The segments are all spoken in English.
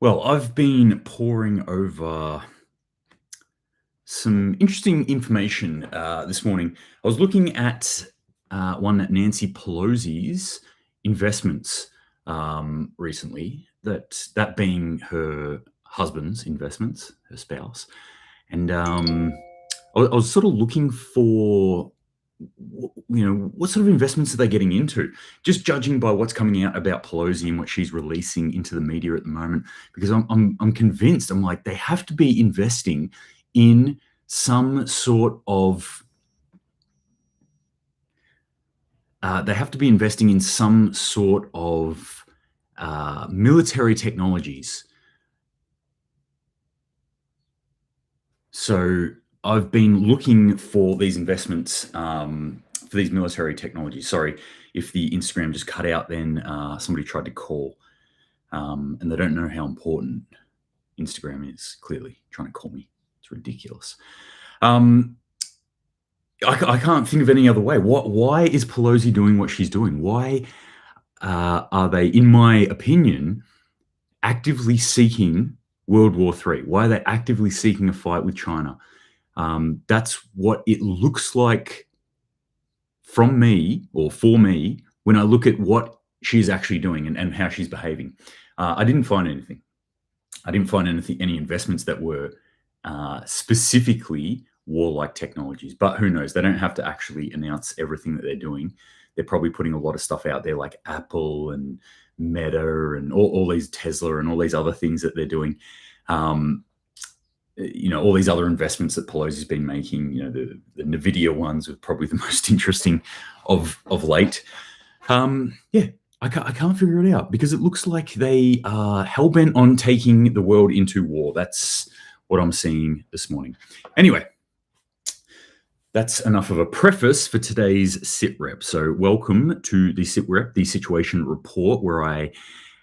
Well, I've been poring over some interesting information this morning. I was looking at one at Nancy Pelosi's investments recently. That being her husband's investments, her spouse, and I was sort of looking for what sort of investments are they getting into? Just judging by what's coming out about Pelosi and what she's releasing into the media at the moment, because I'm convinced. I'm like, they have to be investing in some sort of military technologies. So I've been looking for these investments for these military technologies. Sorry if the Instagram just cut out. Then somebody tried to call, and they don't know how important Instagram is. Clearly, trying to call me. It's ridiculous. I can't think of any other way. Why is Pelosi doing what she's doing? Why are they, in my opinion, actively seeking World War III? Why are they actively seeking a fight with China? That's what it looks like from me, or for me, when I look at what she's actually doing and how she's behaving. I didn't find anything. Any investments that were specifically warlike technologies. But who knows? They don't have to actually announce everything that they're doing. They're probably putting a lot of stuff out there, like Apple and Meta and all these Tesla and all these other things that they're doing. All these other investments that Pelosi's been making. The Nvidia ones are probably the most interesting of late. I can't figure it out, because it looks like they are hell-bent on taking the world into war. That's what I'm seeing this morning. Anyway, that's enough of a preface for today's SitRep. So welcome to the SitRep, the Situation Report, where I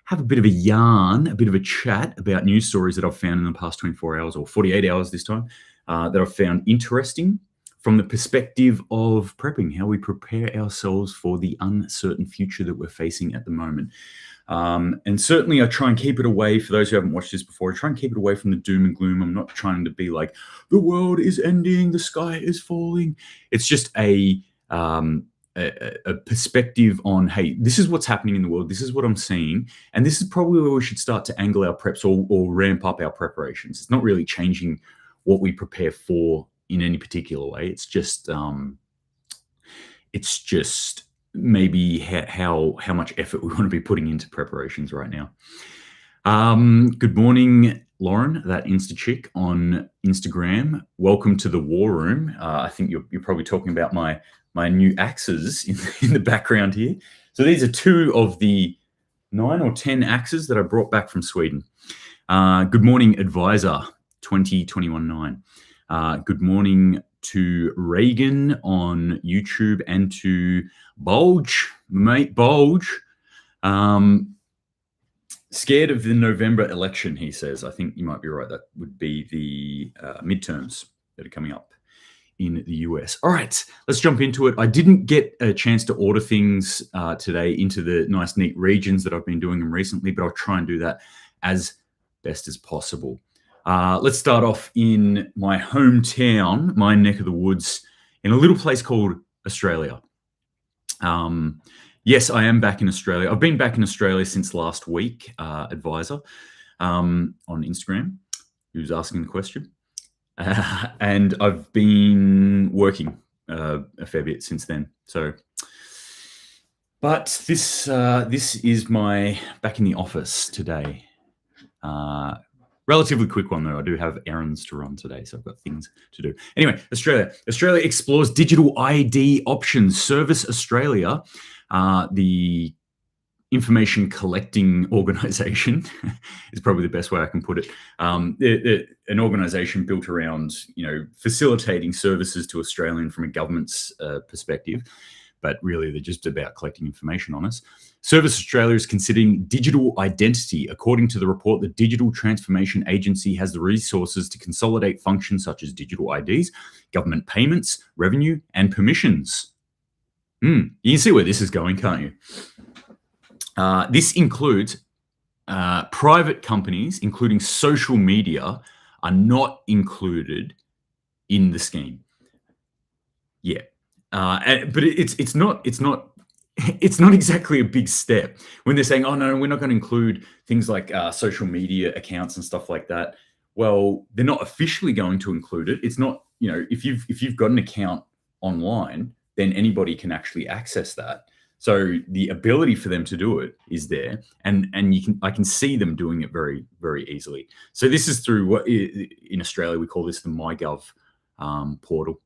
have a bit of a yarn, a bit of a chat about news stories that I've found in the past 24 hours, or 48 hours this time, that I've found interesting from the perspective of prepping, how we prepare ourselves for the uncertain future that we're facing at the moment. And certainly I try and keep it away, for those who haven't watched this before, I try and keep it away from the doom and gloom. I'm not trying to be like, the world is ending, the sky is falling. It's just a perspective on, hey, this is what's happening in the world, this is what I'm seeing, and this is probably where we should start to angle our preps or ramp up our preparations. It's not really changing what we prepare for in any particular way. It's just maybe how much effort we want to be putting into preparations right now. Good morning, Lauren, that Insta chick on Instagram. Welcome to the war room. I think you're probably talking about my new axes in the background here. So these are two of the 9 or 10 axes that I brought back from Sweden. Good morning, Advisor 2021-9. Good morning to Reagan on YouTube, and to Bulge, mate Bulge. Scared of the November election, he says. I think you might be right. That would be the midterms that are coming up in the US. All right, let's jump into it. I didn't get a chance to order things today into the nice, neat regions that I've been doing them recently, but I'll try and do that as best as possible. Let's start off in my hometown, my neck of the woods, in a little place called Australia. Yes, I am back in Australia. I've been back in Australia since last week, Advisor, on Instagram, who's asking the question. And I've been working a fair bit since then. But this is my back in the office today. Relatively quick one, though. I do have errands to run today, so I've got things to do. Anyway, Australia. Australia explores digital ID options. Service Australia, the information collecting organisation, is probably the best way I can put it. An organisation built around, facilitating services to Australians from a government's perspective, but really they're just about collecting information on us. Service Australia is considering digital identity. According to the report, the Digital Transformation Agency has the resources to consolidate functions such as digital IDs, government payments, revenue, and permissions. You can see where this is going, can't you? This includes private companies, including social media, are not included in the scheme. Yeah, but it's not it's not exactly a big step when they're saying, "Oh no, we're not going to include things like social media accounts and stuff like that." Well, they're not officially going to include it. It's not, if you've got an account online, then anybody can actually access that. So the ability for them to do it is there, and I can see them doing it very, very easily. So this is through what in Australia we call this the MyGov portal.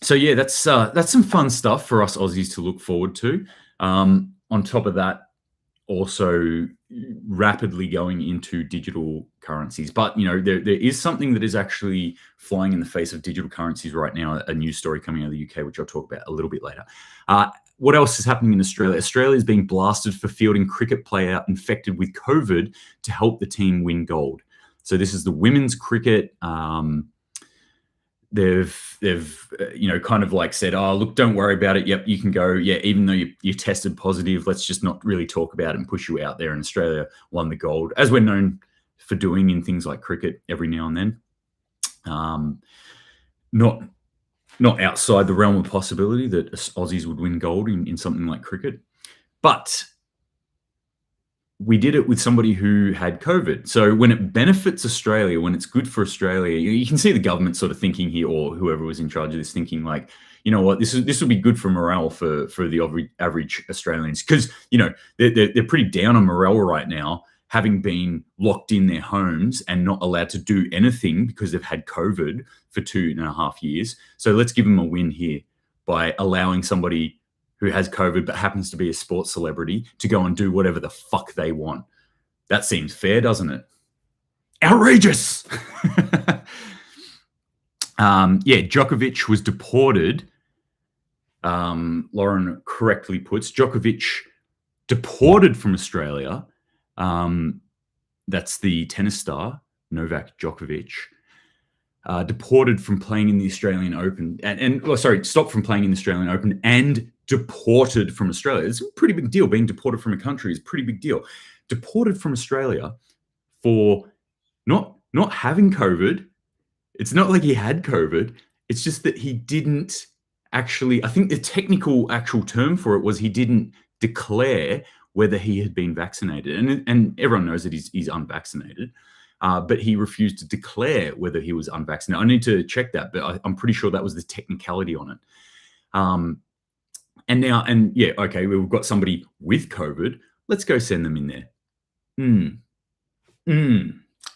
So yeah, that's some fun stuff for us Aussies to look forward to. On top of that, also rapidly going into digital currencies. But there is something that is actually flying in the face of digital currencies right now. A news story coming out of the UK, which I'll talk about a little bit later. What else is happening in Australia? Australia is being blasted for fielding cricket player infected with COVID to help the team win gold. So this is the women's cricket. They've kind of like said, "Oh, look, don't worry about it. Yep, you can go. Yeah, even though you tested positive, let's just not really talk about it and push you out there." And Australia won the gold, as we're known for doing in things like cricket every now and then. Not outside the realm of possibility that Aussies would win gold in something like cricket, but we did it with somebody who had COVID. So when it benefits Australia, when it's good for Australia, you can see the government sort of thinking here, or whoever was in charge of this thinking like, you know what, this will be good for morale for the average Australians, because they're pretty down on morale right now, having been locked in their homes and not allowed to do anything because they've had COVID for 2.5 years. So let's give them a win here by allowing somebody who has COVID but happens to be a sports celebrity to go and do whatever the fuck they want. That seems fair, doesn't it? Outrageous! Djokovic was deported. Lauren correctly puts, Djokovic deported from Australia. That's the tennis star, Novak Djokovic. Deported from playing in the Australian Open, stopped from playing in the Australian Open and deported from Australia. It's a pretty big deal. Being deported from a country is a pretty big deal. Deported from Australia for not having COVID. It's not like he had COVID. It's just that he didn't actually, I think the technical actual term for it was he didn't declare whether he had been vaccinated. And everyone knows that he's unvaccinated. But he refused to declare whether he was unvaccinated. I need to check that, but I'm pretty sure that was the technicality on it. We've got somebody with COVID. Let's go send them in there.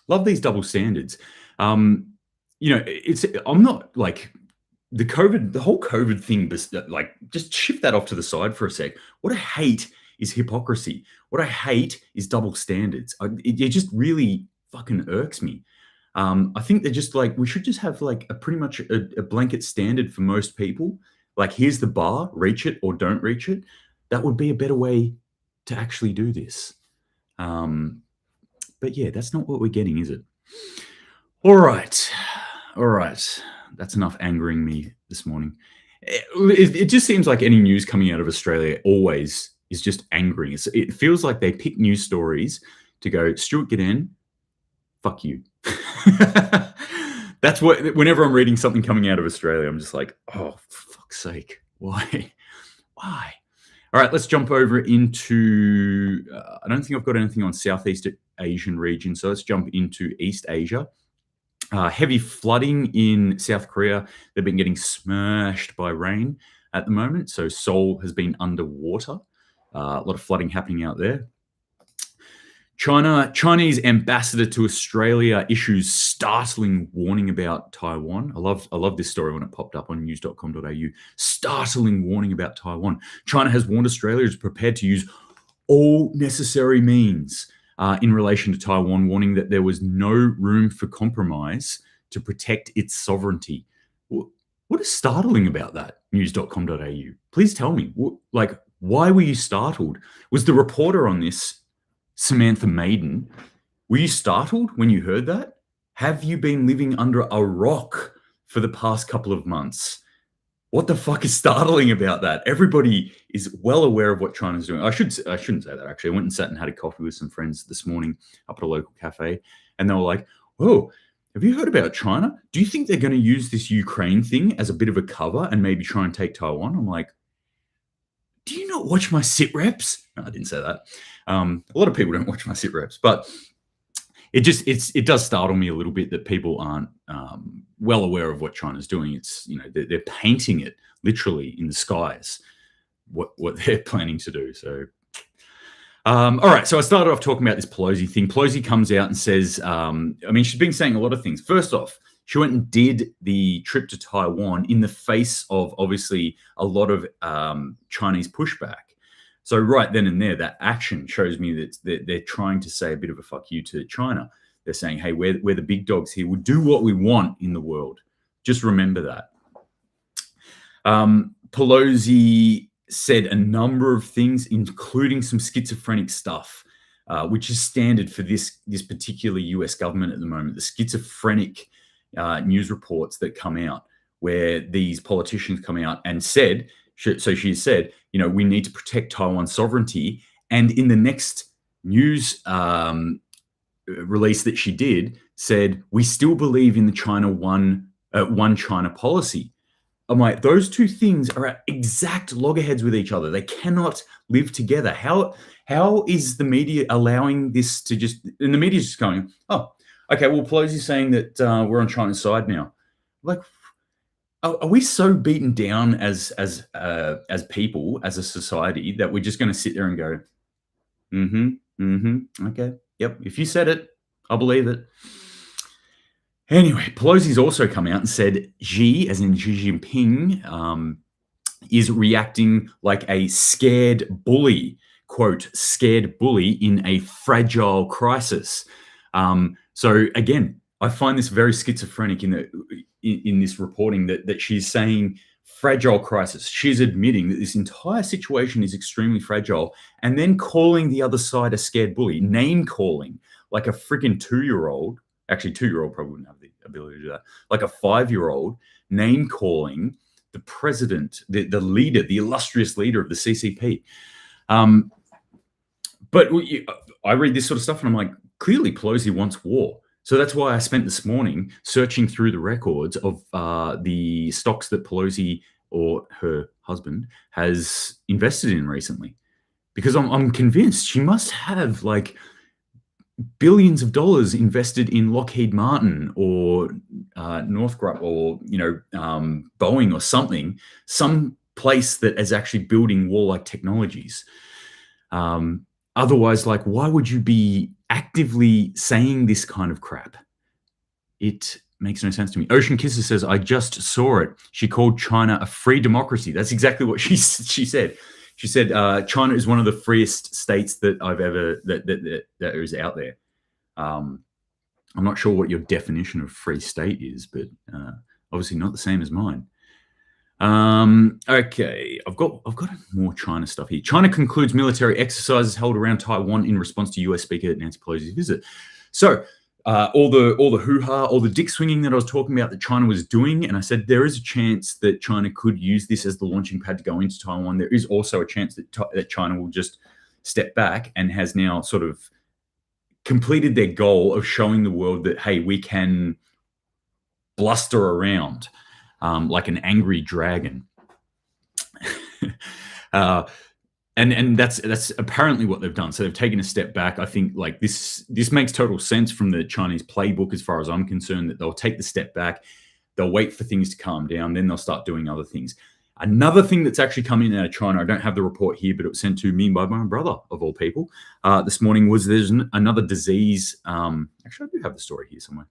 Love these double standards. I'm not like the whole COVID thing, like just shift that off to the side for a sec. What I hate is hypocrisy. What I hate is double standards. It just really fucking irks me. I think they're just like, we should just have like pretty much a blanket standard for most people. Like, here's the bar, reach it or don't reach it. That would be a better way to actually do this. But yeah, that's not what we're getting, is it? All right. That's enough angering me this morning. It just seems like any news coming out of Australia always is just angering. It feels like they pick news stories to go, Stuart Gadden, fuck you. That's what, whenever I'm reading something coming out of Australia, I'm just like, oh, for fuck's sake, why? All right, let's jump over into, I don't think I've got anything on Southeast Asian region, so let's jump into East Asia. Heavy flooding in South Korea. They've been getting smashed by rain at the moment. So Seoul has been underwater. A lot of flooding happening out there. Chinese ambassador to Australia issues startling warning about Taiwan. I love this story when it popped up on news.com.au. Startling warning about Taiwan. China has warned Australia is prepared to use all necessary means in relation to Taiwan, warning that there was no room for compromise to protect its sovereignty. What is startling about that? News.com.au. Please tell me. Why were you startled? Was the reporter on this Samantha Maiden? Were you startled when you heard that? Have you been living under a rock for the past couple of months? what the fuck is startling about that? Everybody is well aware of what China's doing. I shouldn't say that, actually. I went and sat and had a coffee with some friends this morning up at a local cafe, and they were like, "Whoa, have you heard about China? Do you think they're going to use this Ukraine thing as a bit of a cover and maybe try and take Taiwan?" I'm like, "Do you not watch my SitReps?" No, I didn't say that. A lot of people don't watch my SitReps, but it does startle me a little bit that people aren't well aware of what China's doing. It's, they're painting it literally in the skies, what they're planning to do. So, all right. So I started off talking about this Pelosi thing. Pelosi comes out and says, she's been saying a lot of things. First off, she went and did the trip to Taiwan in the face of obviously a lot of Chinese pushback. So right then and there, that action shows me that they're trying to say a bit of a fuck you to China. They're saying, hey, we're the big dogs here. We'll do what we want in the world. Just remember that. Pelosi said a number of things, including some schizophrenic stuff, which is standard for this particular US government at the moment. The schizophrenic news reports that come out where these politicians come out and said, so she said, we need to protect Taiwan's sovereignty. And in the next news release that she did, said, we still believe in the one China policy. I'm like, those two things are at exact loggerheads with each other. They cannot live together. How is the media allowing this to just, and the media's just going, oh, okay, well, Pelosi's saying that we're on China's side now. Like, are we so beaten down as people, as a society, that we're just going to sit there and go, okay, yep, if you said it, I'll believe it. Anyway, Pelosi's also come out and said Xi, as in Xi Jinping, is reacting like a scared bully, quote, scared bully in a fragile crisis. So again, I find this very schizophrenic in this reporting that she's saying fragile crisis. She's admitting that this entire situation is extremely fragile, and then calling the other side a scared bully, name calling like a freaking 2-year-old. Actually, 2-year-old probably wouldn't have the ability to do that. Like a 5-year-old, name calling the president, the leader, the illustrious leader of the CCP. But I read this sort of stuff and I'm like, clearly Pelosi wants war. So that's why I spent this morning searching through the records of the stocks that Pelosi or her husband has invested in recently, because I'm convinced she must have like billions of dollars invested in Lockheed Martin or Northrop or Boeing or something, some place that is actually building warlike technologies. Otherwise, like, why would you be actively saying this kind of crap? It makes no sense to me. Ocean Kisser says, I just saw it. She called China a free democracy. That's exactly what she said. She said, China is one of the freest states that I've ever, that is out there. I'm not sure what your definition of free state is, but obviously not the same as mine. Okay, I've got more China stuff here. China concludes military exercises held around Taiwan in response to US Speaker Nancy Pelosi's visit. So all the hoo-ha, all the dick swinging that I was talking about that China was doing, and I said there is a chance that China could use this as the launching pad to go into Taiwan. There is also a chance that China will just step back and has now sort of completed their goal of showing the world that, hey, we can bluster around like an angry dragon. And that's apparently what they've done. So they've taken a step back. I think like this makes total sense from the Chinese playbook as far as I'm concerned, that they'll take the step back, they'll wait for things to calm down, then they'll start doing other things. Another thing that's actually coming out of China, I don't have the report here, but it was sent to me by my brother, of all people, this morning, was there's another disease. Actually, I do have the story here somewhere.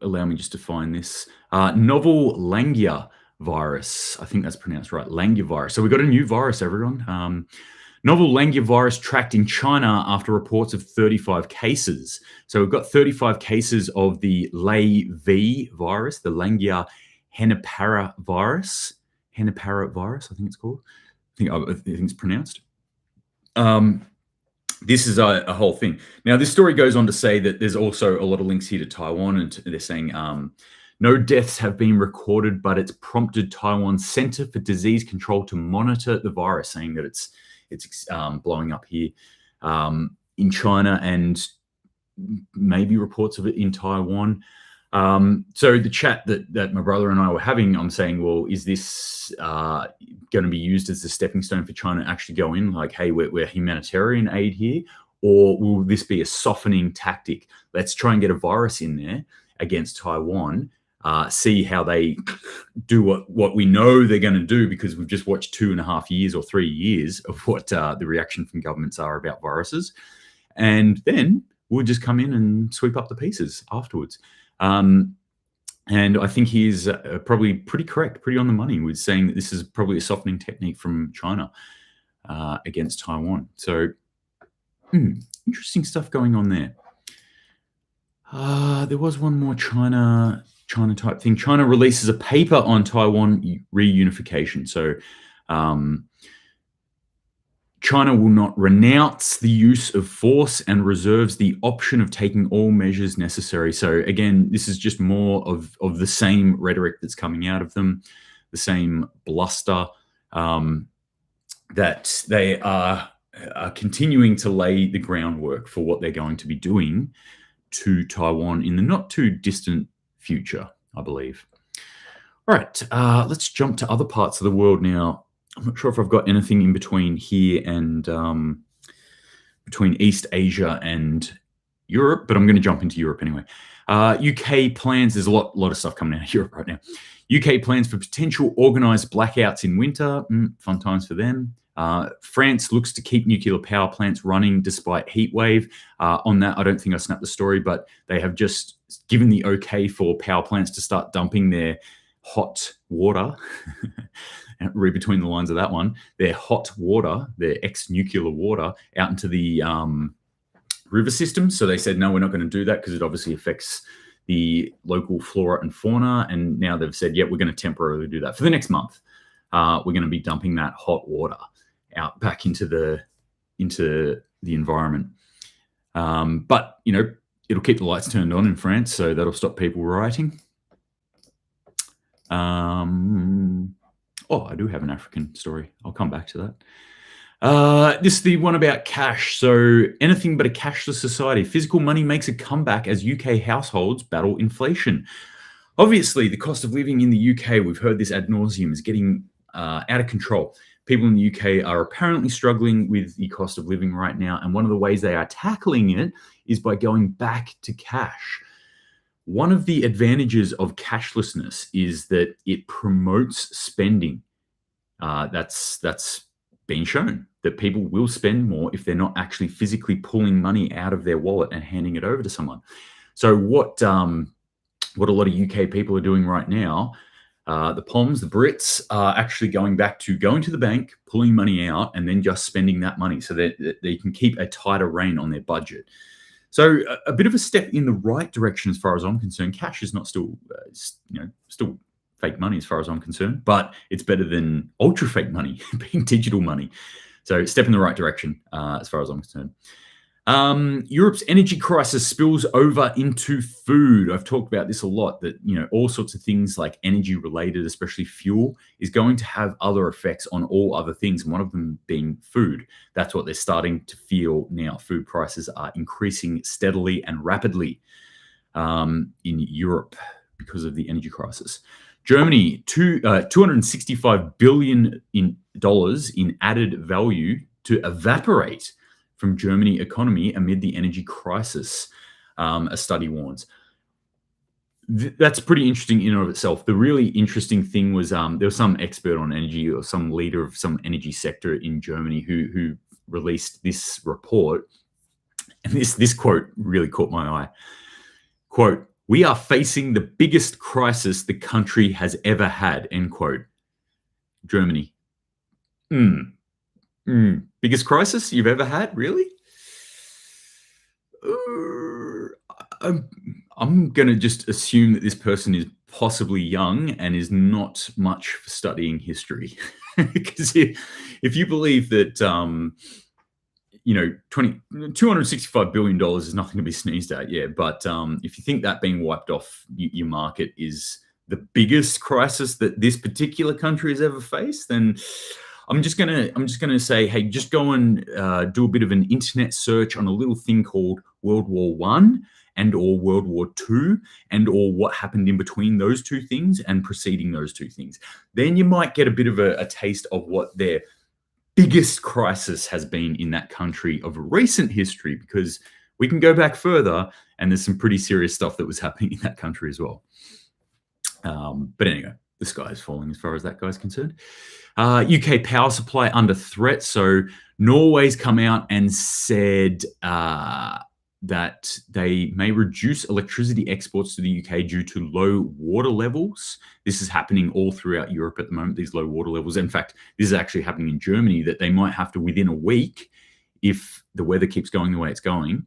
Allow me just to find this. Novel Langia virus. I think that's pronounced right. Langia virus. So we've got a new virus, everyone. Novel Langia virus tracked in China after reports of 35 cases. So we've got 35 cases of the LayV virus, the Langia Henipara virus. Henipara virus, I think it's called. I think it's pronounced. This is a whole thing. Now, this story goes on to say that there's also a lot of links here to Taiwan, and they're saying No deaths have been recorded, but it's prompted Taiwan's Center for Disease Control to monitor the virus, saying that it's blowing up here in China and maybe reports of it in Taiwan. So the chat that my brother and I were having, I'm saying, well, is this going to be used as a stepping stone for China to actually go in? Like, hey, we're humanitarian aid here. Or will this be a softening tactic? Let's try and get a virus in there against Taiwan, see how they do what we know they're going to do, because we've just watched 2.5 years or 3 years of what the reaction from governments are about viruses. And then we'll just come in and sweep up the pieces afterwards. And I think he's probably pretty correct, pretty on the money with saying that this is probably a softening technique from China against Taiwan. So interesting stuff going on there. There was one more China type thing. China releases a paper on Taiwan reunification. So China will not renounce the use of force and reserves the option of taking all measures necessary. So again, this is just more of the same rhetoric that's coming out of them, the same bluster, that they are continuing to lay the groundwork for what they're going to be doing to Taiwan in the not too distant future, I believe. All right, let's jump to other parts of the world now. I'm not sure if I've got anything in between here and between East Asia and Europe, but I'm going to jump into Europe anyway. UK plans, there's a lot of stuff coming out of Europe right now. UK plans for potential organised blackouts in winter. Fun times for them. France looks to keep nuclear power plants running despite heat wave. On that, I don't think I snapped the story, but they have just given the okay for power plants to start dumping their hot water. Read between the lines of that one. Their hot water, their ex-nuclear water, out into the river system. So they said, no, we're not going to do that because it obviously affects the local flora and fauna. And now they've said, yeah, we're going to temporarily do that for the next month. We're going to be dumping that hot water out back into the environment. But, you know, it'll keep the lights turned on in France, so that'll stop people rioting. I do have an African story. I'll come back to that. This is the one about cash. So anything but a cashless society. Physical money makes a comeback as UK households battle inflation. Obviously, the cost of living in the UK, we've heard this ad nauseum, is getting out of control. People in the UK are apparently struggling with the cost of living right now. And one of the ways they are tackling it is by going back to cash. One of the advantages of cashlessness is that it promotes spending. That's been shown that people will spend more if they're not actually physically pulling money out of their wallet and handing it over to someone. So what a lot of UK people are doing right now, the Poms, the Brits, are actually going to the bank, pulling money out, and then just spending that money so that they can keep a tighter rein on their budget. So a bit of a step in the right direction as far as I'm concerned. Cash is not still fake money as far as I'm concerned, but it's better than ultra fake money, being digital money. So step in the right direction as far as I'm concerned. Europe's energy crisis spills over into food. I've talked about this a lot, that, you know, all sorts of things like energy related, especially fuel, is going to have other effects on all other things, and one of them being food. That's what they're starting to feel now. Food prices are increasing steadily and rapidly in Europe because of the energy crisis. Germany, $265 billion in added value to evaporate from Germany economy amid the energy crisis, a study warns. That's pretty interesting in and of itself. The really interesting thing was there was some expert on energy or some leader of some energy sector in Germany who released this report. And this quote really caught my eye. Quote, "We are facing the biggest crisis the country has ever had," end quote. Germany. Biggest crisis you've ever had, really? I'm going to just assume that this person is possibly young and is not much for studying history. Because if you believe that, $265 billion is nothing to be sneezed at, yeah. But if you think that being wiped off your market is the biggest crisis that this particular country has ever faced, then I'm just gonna say, hey, just go and do a bit of an internet search on a little thing called World War One and or World War II and or what happened in between those two things and preceding those two things. Then you might get a bit of a taste of what their biggest crisis has been in that country of recent history, because we can go back further and there's some pretty serious stuff that was happening in that country as well. But anyway, the sky is falling as far as that guy's concerned. UK power supply under threat. So Norway's come out and said that they may reduce electricity exports to the UK due to low water levels. This is happening all throughout Europe at the moment, these low water levels. In fact, this is actually happening in Germany, that they might have to, within a week, if the weather keeps going the way it's going,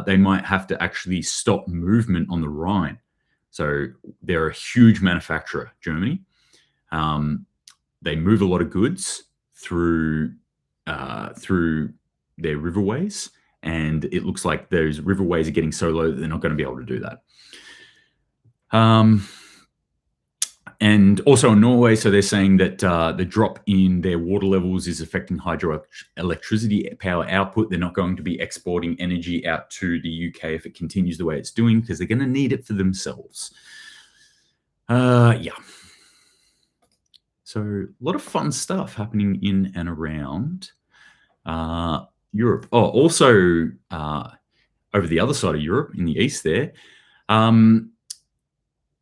they might have to actually stop movement on the Rhine. So they're a huge manufacturer, Germany. They move a lot of goods through their riverways, and it looks like those riverways are getting so low that they're not going to be able to do that. And also in Norway, so they're saying that the drop in their water levels is affecting hydroelectricity power output. They're not going to be exporting energy out to the UK if it continues the way it's doing, because they're going to need it for themselves. Yeah. So a lot of fun stuff happening in and around Europe. Oh, also over the other side of Europe, in the east there,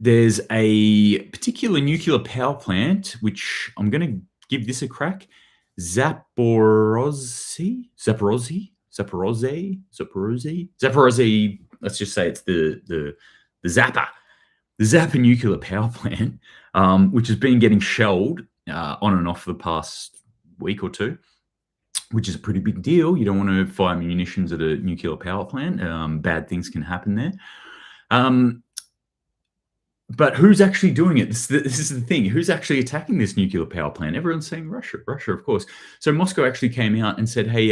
there's a particular nuclear power plant, which I'm going to give this a crack. Zaporozhye. Let's just say it's the Zappa nuclear power plant, which has been getting shelled on and off for the past week or two, which is a pretty big deal. You don't want to fire munitions at a nuclear power plant. Bad things can happen there. But who's actually doing it? This is the thing. Who's actually attacking this nuclear power plant? Everyone's saying Russia, of course. So Moscow actually came out and said, hey,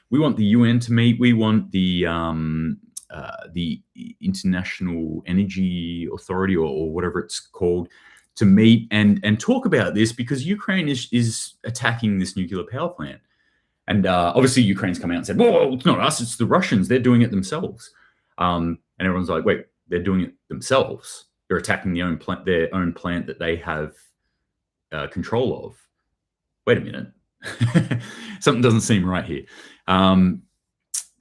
we want the UN to meet. We want the International Energy Authority or whatever it's called to meet and talk about this, because Ukraine is attacking this nuclear power plant. And obviously Ukraine's come out and said, whoa, it's not us, it's the Russians. They're doing it themselves. And everyone's like, wait, they're doing it themselves. They're attacking their own plant that they have control of. Wait a minute. Something doesn't seem right here.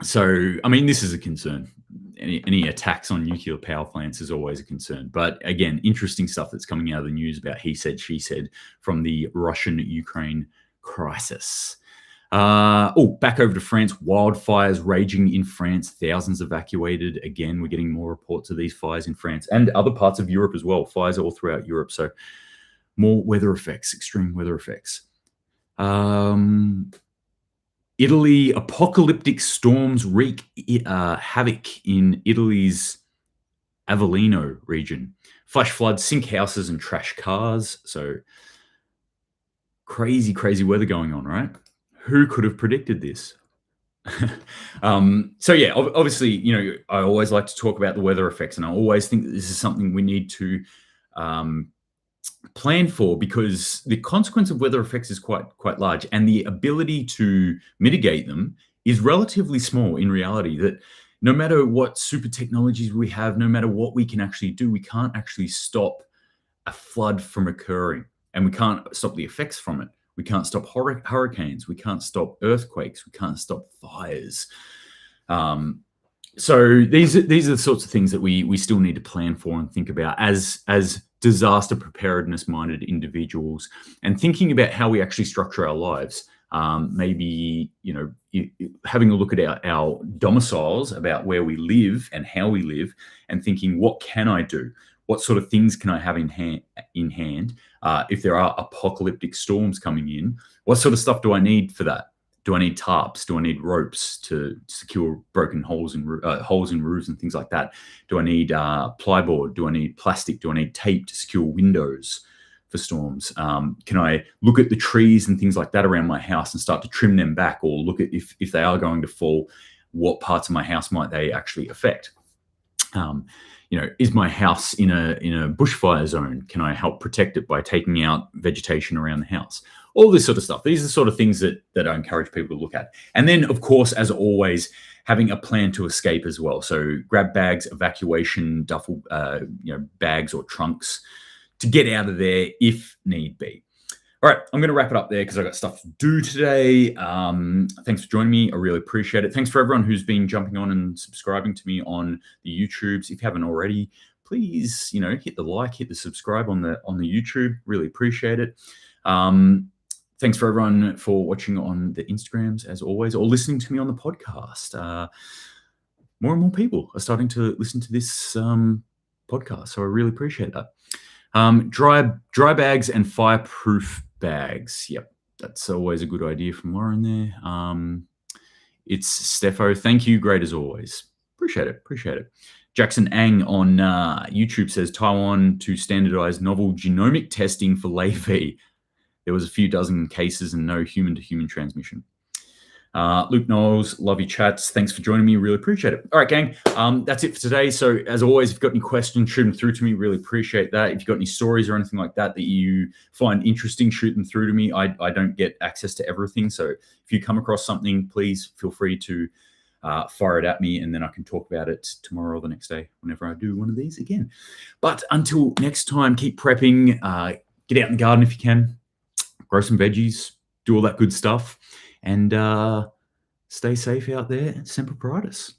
So, I mean, this is a concern. Any attacks on nuclear power plants is always a concern. But again, interesting stuff that's coming out of the news about he said, she said from the Russian-Ukraine crisis. Back over to France. Wildfires raging in France. Thousands evacuated. Again, we're getting more reports of these fires in France and other parts of Europe as well. Fires all throughout Europe. So more weather effects, extreme weather effects. Italy, apocalyptic storms wreak havoc in Italy's Avellino region. Flash floods sink houses and trash cars. So crazy, crazy weather going on, right? Who could have predicted this? So yeah, obviously, I always like to talk about the weather effects, and I always think that this is something we need to plan for, because the consequence of weather effects is quite large, and the ability to mitigate them is relatively small in reality. That no matter what super technologies we have, no matter what we can actually do, we can't actually stop a flood from occurring, and we can't stop the effects from it. We can't stop hurricanes. We can't stop earthquakes. We can't stop fires. So these are the sorts of things that we still need to plan for and think about as disaster preparedness minded individuals, and thinking about how we actually structure our lives. Maybe having a look at our domiciles, about where we live and how we live, and thinking, what can I do? What sort of things can I have in hand? If there are apocalyptic storms coming in, what sort of stuff do I need for that? Do I need tarps? Do I need ropes to secure broken holes in roofs and things like that? Do I need plyboard? Do I need plastic? Do I need tape to secure windows for storms? Can I look at the trees and things like that around my house and start to trim them back, or look at if they are going to fall, what parts of my house might they actually affect? Is my house in a bushfire zone? Can I help protect it by taking out vegetation around the house? All this sort of stuff. These are the sort of things that I encourage people to look at. And then, of course, as always, having a plan to escape as well. So grab bags, evacuation, duffel, bags or trunks to get out of there if need be. All right, I'm going to wrap it up there because I've got stuff to do today. Thanks for joining me. I really appreciate it. Thanks for everyone who's been jumping on and subscribing to me on the YouTubes. If you haven't already, please, hit the like, hit the subscribe on the YouTube. Really appreciate it. Thanks for everyone for watching on the Instagrams, as always, or listening to me on the podcast. More and more people are starting to listen to this podcast, so I really appreciate that. Dry bags and fireproof bags. Yep, that's always a good idea from Lauren there. It's Stefo. Thank you. Great as always. Appreciate it. Jackson Ang on YouTube says Taiwan to standardize novel genomic testing for LAV. There was a few dozen cases and no human-to-human transmission. Luke Knowles, love your chats. Thanks for joining me. Really appreciate it. All right, gang. That's it for today. So as always, if you've got any questions, shoot them through to me. Really appreciate that. If you've got any stories or anything like that you find interesting, shoot them through to me. I don't get access to everything. So if you come across something, please feel free to fire it at me, and then I can talk about it tomorrow or the next day whenever I do one of these again. But until next time, keep prepping. Get out in the garden if you can. Grow some veggies. Do all that good stuff. And stay safe out there. Semper Paratus.